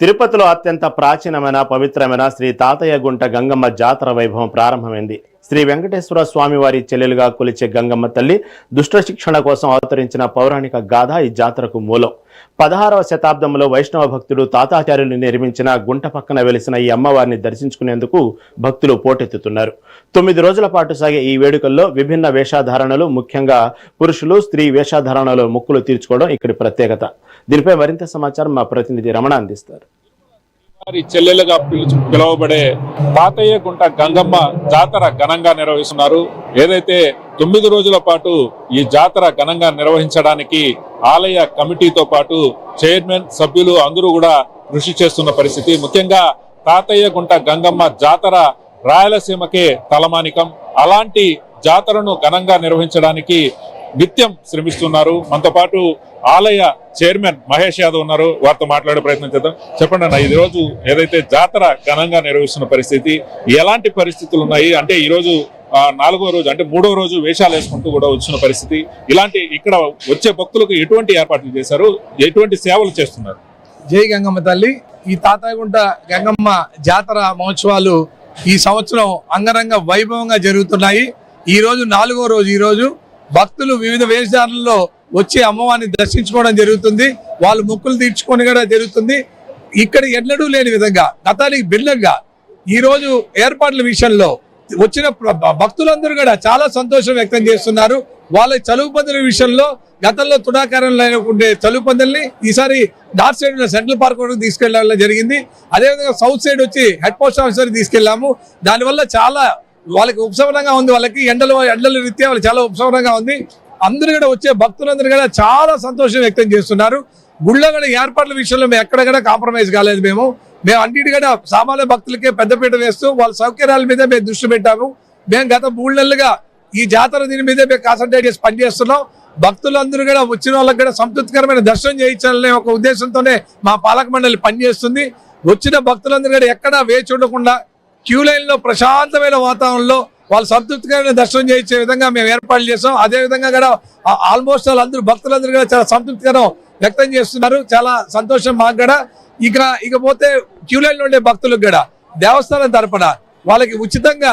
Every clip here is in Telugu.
తిరుపతిలో అత్యంత ప్రాచీనమైన పవిత్రమైన శ్రీ తాతయ్య గుంట గంగమ్మ జాతర వైభవం ప్రారంభమైంది. శ్రీ వెంకటేశ్వర స్వామి వారి చెల్లెలుగా కొలిచే గంగమ్మ తల్లి దుష్ట శిక్షణ కోసం అవతరించిన పౌరాణిక గాథ ఈ జాతరకు మూలం. 16వ శతాబ్దంలో వైష్ణవ భక్తుడు తాతాచార్యులు నిర్మించిన గుంట పక్కన వెలిసిన ఈ అమ్మవారిని దర్శించుకునేందుకు భక్తులు పోటెత్తుతున్నారు. 9 రోజుల పాటు సాగే ఈ వేడుకల్లో విభిన్న వేషధారణలు, ముఖ్యంగా పురుషులు, స్త్రీ వేషధారణలో మొక్కులు తీర్చుకోవడం ఇక్కడి ప్రత్యేకత. దీనిపై మరింత సమాచారం మా ప్రతినిధి రమణ అందిస్తారు. చెల్లెలుగా పిలువబడే తాతయ్య గుంట గంగమ్మ జాతర ఘనంగా నిర్వహిస్తున్నారు. ఏదైతే 9 రోజుల పాటు ఈ జాతర ఘనంగా నిర్వహించడానికి ఆలయ కమిటీతో పాటు చైర్మన్, సభ్యులు అందరూ కూడా కృషి చేస్తున్న పరిస్థితి. ముఖ్యంగా తాతయ్య గుంట గంగమ్మ జాతర రాయలసీమకే తలమానికం. అలాంటి జాతరను ఘనంగా నిర్వహించడానికి నిత్యం శ్రమిస్తున్నారు. మనతో పాటు ఆలయ చైర్మన్ మహేష్ యాదవ్ ఉన్నారు. వారితో మాట్లాడే ప్రయత్నం చేద్దాం. చెప్పండి అన్న, ఈ రోజు ఏదైతే జాతర ఘనంగా నిర్వహిస్తున్న పరిస్థితి, ఎలాంటి పరిస్థితులు ఉన్నాయి? అంటే ఈ రోజు 4వ రోజు, అంటే 3వ రోజు వేషాలు వేసుకుంటూ కూడా వచ్చిన పరిస్థితి. ఇలాంటి ఇక్కడ వచ్చే భక్తులకు ఎటువంటి ఏర్పాట్లు చేశారు, ఎటువంటి సేవలు చేస్తున్నారు? జై గంగమ్మ తల్లి. ఈ తాతయ్యగుంట గంగమ్మ జాతర మహోత్సవాలు ఈ సంవత్సరం అంగరంగ వైభవంగా జరుగుతున్నాయి. ఈ రోజు 4వ రోజు. ఈ రోజు భక్తులు వివిధ వేషధారణల్లో వచ్చి అమ్మవారిని దర్శించుకోవడం జరుగుతుంది. వాళ్ళు మొక్కులు తీర్చుకొని కూడా జరుగుతుంది. ఇక్కడ ఎన్నడూ లేని విధంగా గతానికి భిన్నంగా ఈ రోజు ఏర్పాట్ల విషయంలో వచ్చిన భక్తులందరూ కూడా చాలా సంతోషం వ్యక్తం చేస్తున్నారు. వాళ్ళ చలువు పందుల విషయంలో గతంలో తుడాకారం లేకుండే చలువు పందుల్ని ఈసారి నార్త్ సైడ్ ఉన్న సెంట్రల్ పార్క్ వరకు తీసుకెళ్లడం జరిగింది. అదేవిధంగా సౌత్ సైడ్ వచ్చి హెడ్ పోస్ట్ ఆఫీస్ వరకు తీసుకెళ్లాము. దానివల్ల చాలా వాళ్ళకి ఉపశమనంగా ఉంది. వాళ్ళకి ఎండల రీత్యా వాళ్ళు చాలా ఉపశమనంగా ఉంది. అందరూ కూడా వచ్చే భక్తులందరూ కూడా చాలా సంతోషం వ్యక్తం చేస్తున్నారు. గుళ్ళో కూడా ఏర్పాట్ల విషయంలో మేము ఎక్కడ కూడా కాంప్రమైజ్ కాలేదు. మేము అన్నిటి కూడా సామాన్య భక్తులకే పెద్దపీట వేస్తూ వాళ్ళ సౌకర్యాల మీద మేము దృష్టి పెట్టాము. మేము గత 3 నెలలుగా ఈ జాతర దీని మీదే మేము కాన్సన్ట్రేట్ చేసి పనిచేస్తున్నాం. భక్తులందరూ కూడా వచ్చిన వాళ్ళకి కూడా సంతృప్తికరమైన దర్శనం చేయించాలనే ఒక ఉద్దేశంతోనే మా పాలక మండలి పనిచేస్తుంది. వచ్చిన భక్తులందరూ కూడా ఎక్కడా వేచి ఉండకుండా క్యూ లైన్లో ప్రశాంతమైన వాతావరణంలో వాళ్ళు సంతృప్తికరమైన దర్శనం చేయించే విధంగా మేము ఏర్పాట్లు చేస్తాం. అదేవిధంగా కూడా ఆల్మోస్ట్ వాళ్ళందరూ భక్తులందరూ కూడా చాలా సంతృప్తికరం వ్యక్తం చేస్తున్నారు. చాలా సంతోషం మాకు కూడా. ఇకపోతే క్యూ లైన్లో ఉండే భక్తులకు కూడా దేవస్థానం తరపున వాళ్ళకి ఉచితంగా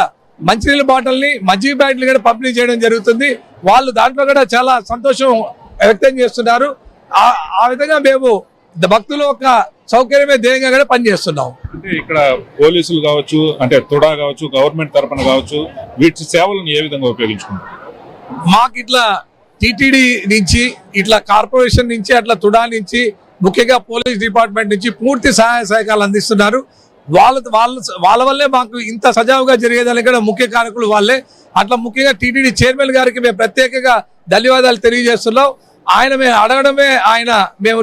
మంచినీళ్ళ బాటిల్ని, మజ్జిగ ప్యాకెట్లు కూడా పంపిణీ చేయడం జరుగుతుంది. వాళ్ళు దాంట్లో కూడా చాలా సంతోషం వ్యక్తం చేస్తున్నారు. ఆ విధంగా మేము భక్తుల యొక్క సౌకర్యమే ధ్యేయంగా కూడా పనిచేస్తున్నాం. అంటే ఇక్కడ పోలీసులు కావచ్చు, అంటే తుడా కావచ్చు, గవర్నమెంట్ తరఫున కావచ్చు, వీటి సేవలను ఏ విధంగా ఉపయోగించుకుంటారు? మాకు ఇట్లా టీటీడీ నుంచి, ఇట్లా కార్పొరేషన్ నుంచి, అట్లా తుడా నుంచి, ముఖ్యంగా పోలీస్ డిపార్ట్మెంట్ నుంచి పూర్తి సహాయ సహకారాలు అందిస్తున్నారు. వాళ్ళ వల్లే మాకు ఇంత సజావుగా జరిగేదానికి కూడా ముఖ్య కారకులు వాళ్ళే. అట్లా ముఖ్యంగా టీటీడీ చైర్మన్ గారికి మేము ప్రత్యేకంగా ధన్యవాదాలు తెలియజేస్తున్నాం. ఆయన మేము అడగడమే, మేము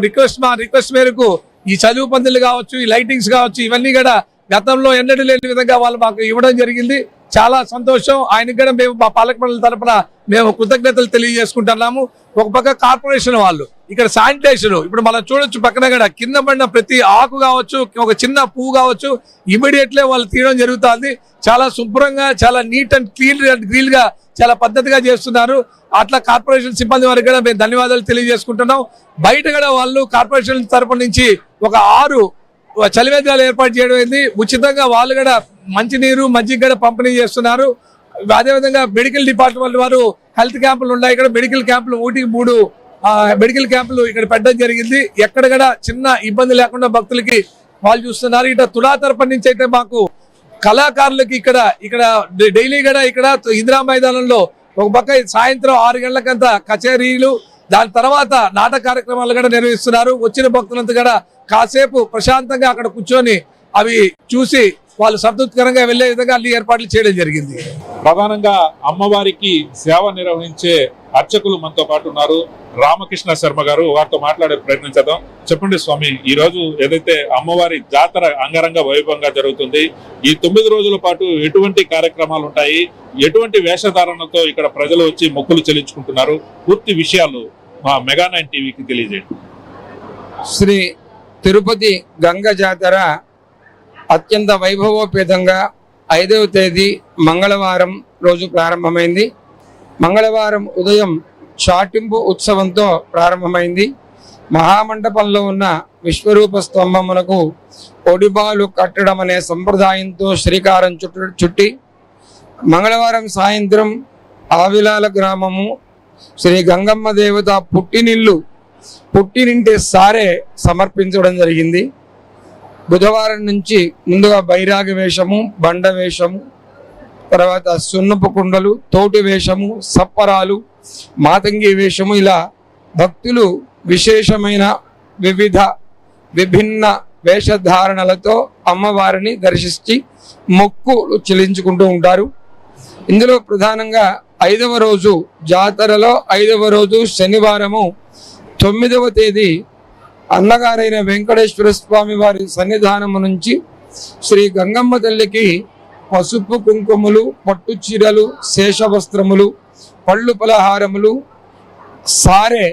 మా రిక్వెస్ట్ మేరకు ఈ చదువు పందులు కావచ్చు, ఈ లైటింగ్స్ కావచ్చు, ఇవన్నీ కూడా గతంలో ఎన్నడూ లేని విధంగా వాళ్ళు మాకు ఇవ్వడం జరిగింది. చాలా సంతోషం. ఆయనకి కూడా మేము మా పాలక మండలి తరఫున మేము కృతజ్ఞతలు తెలియజేసుకుంటున్నాము. ఒక పక్క కార్పొరేషన్ వాళ్ళు ఇక్కడ శానిటేషన్, ఇప్పుడు మనం చూడొచ్చు పక్కన కూడా కింద పడిన ప్రతి ఆకు కావచ్చు, ఒక చిన్న పువ్వు కావచ్చు, ఇమీడియట్లీ వాళ్ళు తీయడం జరుగుతుంది. చాలా శుభ్రంగా, చాలా నీట్ అండ్ క్లీన్ గా చాలా పద్ధతిగా చేస్తున్నారు. అట్లా కార్పొరేషన్ సిబ్బంది వారికి కూడా మేము ధన్యవాదాలు తెలియజేసుకుంటున్నాం. బయట కూడా వాళ్ళు కార్పొరేషన్ తరపు నుంచి ఒక 6 చలివేంద్రాలు ఏర్పాటు చేయడం అయింది. ఉచితంగా వాళ్ళు కూడా మంచినీరు, మజ్జిగ కూడా పంపిణీ చేస్తున్నారు. అదేవిధంగా మెడికల్ డిపార్ట్మెంట్ వారు హెల్త్ క్యాంపులు ఉన్నాయి. ఇక్కడ మెడికల్ క్యాంపులు 3 మెడికల్ క్యాంపులు ఇక్కడ పెట్టడం జరిగింది. ఎక్కడ కూడా చిన్న ఇబ్బంది లేకుండా భక్తులకి వాళ్ళు చూస్తున్నారు. ఇట్లా తుడా తరపు నుంచి అయితే మాకు కళాకారులకి ఇక్కడ డైలీ కూడా ఇక్కడ ఇందిరా మైదానంలో ఒక పక్క సాయంత్రం 6 గంటలకంతా కచేరీలు, దాని తర్వాత నాటక కార్యక్రమాలు కూడా నిర్వహిస్తున్నారు. వచ్చిన భక్తులంతా కూడా కాసేపు ప్రశాంతంగా అక్కడ కూర్చొని అవి చూసి వాళ్ళు సంతృప్తికరంగా వెళ్లే విధంగా అన్ని ఏర్పాట్లు చేయడం జరిగింది. ప్రధానంగా అమ్మవారికి సేవ నిర్వహించే అర్చకులు మనతో పాటు ఉన్నారు. రామకృష్ణ శర్మ గారు, వారితో మాట్లాడే ప్రయత్నం చేద్దాం. చెప్పండి స్వామి, ఈ రోజు ఏదైతే అమ్మవారి జాతర అంగరంగ వైభవంగా జరుగుతుంది, ఈ 9 రోజుల పాటు ఎటువంటి కార్యక్రమాలు ఉంటాయి, ఎటువంటి వేషధారణతో ఇక్కడ ప్రజలు వచ్చి మొక్కులు చెల్లించుకుంటున్నారు, పూర్తి విషయాలు మా మెగా9 టీవీకి తెలియజేయండి. శ్రీ తిరుపతి గంగ జాతర అత్యంత వైభవోపేతంగా 5వ తేదీ మంగళవారం రోజు ప్రారంభమైంది. మంగళవారం ఉదయం చాటింపు ఉత్సవంతో ప్రారంభమైంది. మహామండపంలో ఉన్న విశ్వరూప స్తంభమునకు ఒడిబాలు కట్టడం అనే సంప్రదాయంతో శ్రీకారం చుట్టి మంగళవారం సాయంత్రం ఆవిలాల గ్రామము శ్రీ గంగమ్మ దేవత పుట్టినింటి సారే సమర్పించడం జరిగింది. బుధవారం నుంచి ముందుగా బైరాగి వేషము, బండ వేషము, తర్వాత సున్నపు కుండలు, తోటి వేషము, సప్పరాలు, మాతంగి వేషము, ఇలా భక్తులు విశేషమైన విభిన్న వేషధారణలతో అమ్మవారిని దర్శించి మొక్కులు చెల్లించుకుంటూ ఉంటారు. ఇందులో ప్రధానంగా 5వ రోజు జాతరలో 5వ రోజు శనివారము 9వ తేదీ అన్నగారైన వెంకటేశ్వర స్వామి వారి సన్నిధానము నుంచి శ్రీ గంగమ్మ తల్లికి పసుపు కుంకుమలు, పట్టు చీరలు, శేషవస్త్రములు, పళ్ళు పలహారములు సారే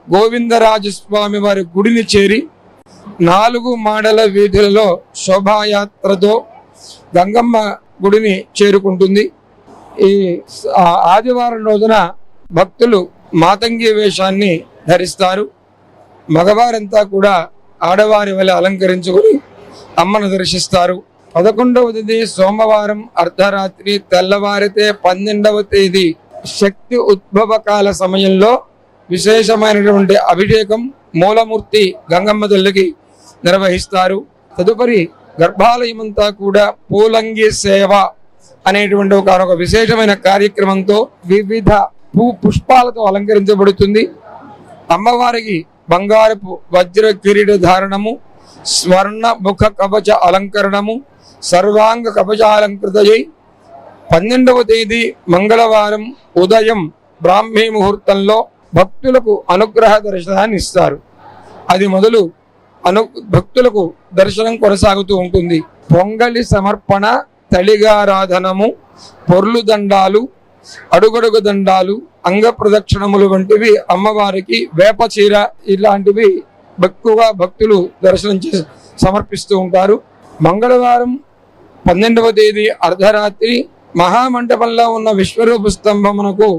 గోవిందరాజస్వామి వారి గుడిని చేరి 4 మాడల వీధులలో శోభాయాత్రతో గంగమ్మ గుడిని చేరుకుంటుంది. ఈ ఆదివారం రోజున భక్తులు మాతంగి వేషాన్ని ధరిస్తారు. మగవారంతా కూడా ఆడవారి వల్ల అలంకరించుకుని అమ్మను దర్శిస్తారు. 11వ తేదీ సోమవారం అర్ధరాత్రి తెల్లవారితే 12వ తేదీ శక్తి ఉద్భవ కాల సమయంలో విశేషమైనటువంటి అభిషేకం మూలమూర్తి గంగమ్మ తల్లికి నిర్వహిస్తారు. తదుపరి గర్భాలయమంతా కూడా పూలంగి సేవ అనేటువంటి ఒక విశేషమైన కార్యక్రమంతో వివిధ పుష్పాలతో అలంకరించబడుతుంది. అమ్మవారికి బంగారపు వజ్ర కిరీట ధారణము, స్వర్ణ ముఖ కవచ అలంకరణము, సర్వాంగ కవచాలంకృతయై 12వ తేదీ మంగళవారం ఉదయం బ్రాహ్మీ ముహూర్తంలో భక్తులకు అనుగ్రహ దర్శనాన్ని ఇస్తారు. అది మొదలు భక్తులకు దర్శనం కొనసాగుతూ ఉంటుంది. పొంగలి సమర్పణ, తళిగారాధనము, పొర్లు దండాలు, అడుగడుగు దండాలు, అంగ ప్రదక్షిణములు వంటివి అమ్మవారికి వేప చీర ఇలాంటివి ఎక్కువగా భక్తులు దర్శనం చేసి సమర్పిస్తూ ఉంటారు. మంగళవారం 12వ తేదీ అర్ధరాత్రి మహామండపంలో ఉన్న విశ్వరూప స్తంభమునకు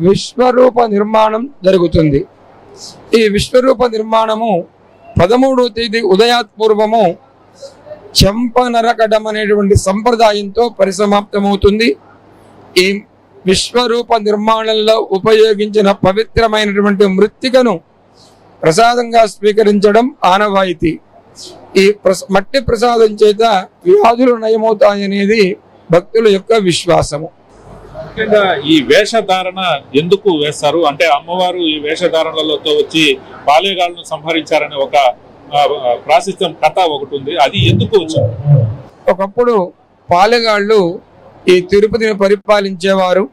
విశ్వరూప నిర్మాణం జరుగుతుంది. ఈ విశ్వరూప నిర్మాణము 13వ తేదీ ఉదయాత్పూర్వము చెంప నరకడం అనేటువంటి సంప్రదాయంతో పరిసమాప్తమవుతుంది. ఈ విశ్వరూప నిర్మాణంలో ఉపయోగించిన పవిత్రమైనటువంటి మృత్తికను ప్రసాదంగా స్వీకరించడం ఆనవాయితీ. ఈ మట్టి ప్రసాదం చేత వ్యాధులు నయమవుతాయనేది భక్తుల యొక్క విశ్వాసము. ముఖ్యంగా ఈ వేషధారణ ఎందుకు వేస్తారు అంటే అమ్మవారు ఈ వేషధారణలతో వచ్చి పాలేగాళ్ళను సంహరించారనే ఒక ప్రాశస్త్యం కథ ఒకటి ఉంది. అది ఎందుకు వచ్చింది? ఒకప్పుడు పాలెగాళ్ళు ఈ తిరుపతిని పరిపాలించేవారు.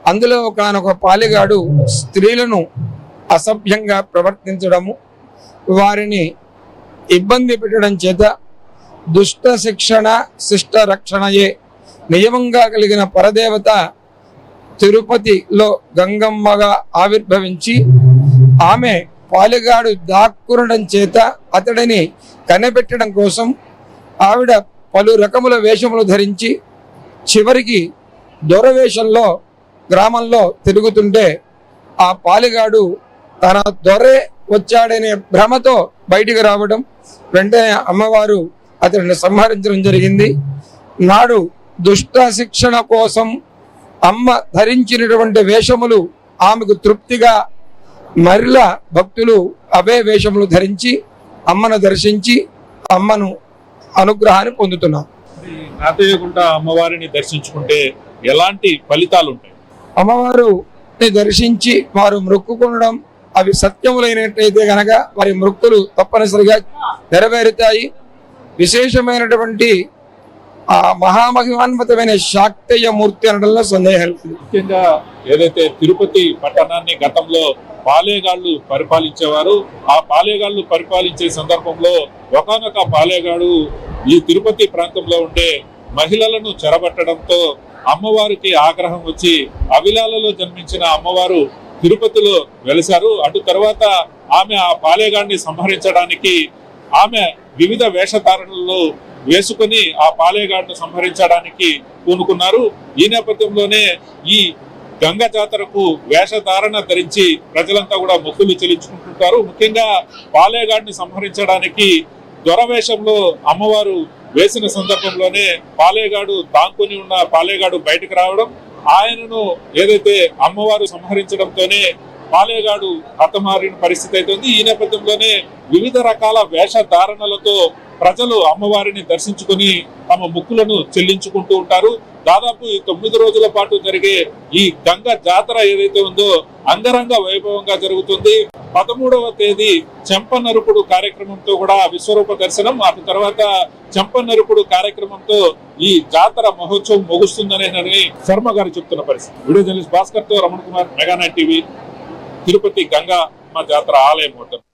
అందులో ఒకనొక పాలెగాడు స్త్రీలను అసభ్యంగా ప్రవర్తించడము, వారిని ఇబ్బంది పెట్టడం చేత దుష్ట శిక్షణ శిష్ట రక్షణయే నియమంగా కలిగిన పరదేవత తిరుపతిలో గంగమ్మగా ఆవిర్భవించి ఆమె పాలెగాడు దాక్కునడం చేత అతడిని కనిపెట్టడం కోసం ఆవిడ పలు రకముల వేషములు ధరించి చివరికి దొరవేషంలో గ్రామంలో తిరుగుతుంటే ఆ పాలెగాడు తన దొరే వచ్చాడనే భ్రమతో బయటికి రావడం, వెంటనే అమ్మవారు అతడిని సంహరించడం జరిగింది. నాడు దుష్ట శిక్షణ కోసం అమ్మ ధరించినటువంటి వేషములు ఆమెకు తృప్తిగా మరలా భక్తులు అవే వేషములు ధరించి అమ్మను దర్శించి అమ్మను అనుగ్రహాన్ని పొందుతున్నారు. తాతయ్యగుంట అమ్మవారిని దర్శించుకుంటే ఎలాంటి ఫలితాలు ఉంటాయి? అమ్మవారిని దర్శించి వారు మొక్కుకొనడం అవి సత్యములైనట్లయితే గనక వారి మొక్కులు తప్పనిసరిగా నెరవేరుతాయి. విశేషమైనటువంటి ఆ మహామహిమాన్వితమైన శాక్తేయ మూర్తి అనడంలో సందేహం లేదు. ముఖ్యంగా ఏదైతే తిరుపతి పట్టణాన్ని గతంలో పాలేగాళ్ళు పరిపాలించేవారు, ఆ పాలేగాళ్ళు పరిపాలించే సందర్భంలో ఒకానొక పాలేగాడు ఈ తిరుపతి ప్రాంతంలో ఉండే మహిళలను చెరబట్టడంతో అమ్మవారికి ఆగ్రహం వచ్చి అవిలాలలో జన్మించిన అమ్మవారు తిరుపతిలో వెలిశారు. అటు తర్వాత ఆమె ఆ పాలేగాడిని సంహరించడానికి ఆమె వివిధ వేషధారణలు వేసుకుని ఆ పాలేగాడిని సంహరించడానికి పూనుకున్నారు. ఈ నేపథ్యంలోనే ఈ గంగ జాతరకు వేషధారణ ధరించి ప్రజలంతా కూడా మొక్కులు చెల్లించుకుంటుంటారు. ముఖ్యంగా పాలేగాడిని సంహరించడానికి దొరవేషంలో అమ్మవారు వేసిన సందర్భంలోనే పాలేగాడు దాంకొని ఉన్న పాలేగాడు బయటకు రావడం, ఆయనను ఏదైతే అమ్మవారు సంహరించడంతోనే పాలేగాడు హతమారిన పరిస్థితి అవుతుంది. ఈ నేపథ్యంలోనే వివిధ రకాల వేషధారణలతో ప్రజలు అమ్మవారిని దర్శించుకుని తమ మొక్కులను చెల్లించుకుంటూ ఉంటారు. దాదాపు ఈ 9 రోజుల పాటు జరిగే ఈ గంగ జాతర ఏదైతే ఉందో అంగరంగ వైభవంగా జరుగుతుంది. 13వ తేదీ చెంపనరుపుడు కార్యక్రమంతో కూడా విశ్వరూప దర్శనం, ఆ తర్వాత చెంపనరుపుడు కార్యక్రమంతో ఈ జాతర మహోత్సవం ముగుస్తుందనేనని శర్మ గారు చెప్తున్న పరిస్థితి. వీడియో జర్నలిస్ట్ భాస్కర్ తో Ramana Kumar, mega nine TV, Tirupati Gangamma జాతర ఆలయం వద్ద.